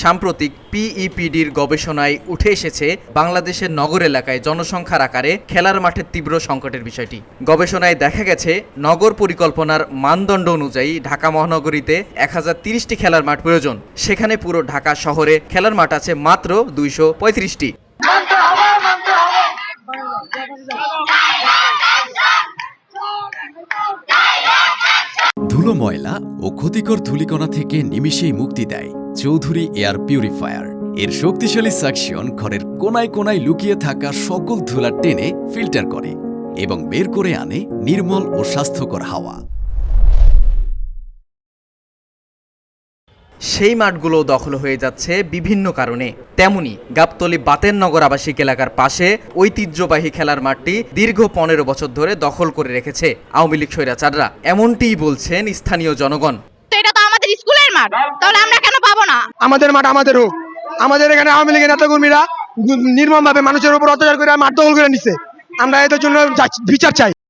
সাম্প্রতিক পিইপিডির গবেষণায় উঠে এসেছে বাংলাদেশের নগর এলাকায় জনসংখ্যার আকারে খেলার মাঠের তীব্র সংকটের বিষয়টি। গবেষণায় দেখা গেছে নগর পরিকল্পনার মানদণ্ড অনুযায়ী ঢাকা মহানগরীতে 1030টি খেলার মাঠ প্রয়োজন, সেখানে পুরো ঢাকা শহরে খেলার মাঠ আছে মাত্র 235টি। ধুলো, ময়লা ও ক্ষতিকর ধূলিকণা থেকে নিমিষেই মুক্তি দেয় চৌধুরী এয়ার পিউরিফায়ার। এর শক্তিশালী সাকশন ঘরের কোনায় কোনায় লুকিয়ে থাকা সকল ধুলা টেনে ফিল্টার করে এবং বের করে আনে নির্মল ও স্বাস্থ্যকর হাওয়া। সেই মাঠগুলো দখল হয়ে যাচ্ছে বিভিন্ন কারণে। তেমনি গাবতলী বাতেননগর আবাসিক এলাকার পাশে ঐতিহ্যবাহী খেলার মাঠটি দীর্ঘ 15 বছর ধরে দখল করে রেখেছে আওয়ামী লীগ স্বৈরাচাররা, এমনটিই বলছেন স্থানীয় জনগণ। এটা তো আমাদের স্কুলের মাঠ, তাহলে আমরা কেন পাবো না? আমাদের মাঠ আমাদেরও। আমাদের এখানে আওয়ামী লীগের নেতাকর্মীরা নির্মমভাবে মানুষের উপর অত্যাচার করে মাঠ দখল করে নিচ্ছে। আমরা এদের জন্য বিচার চাই।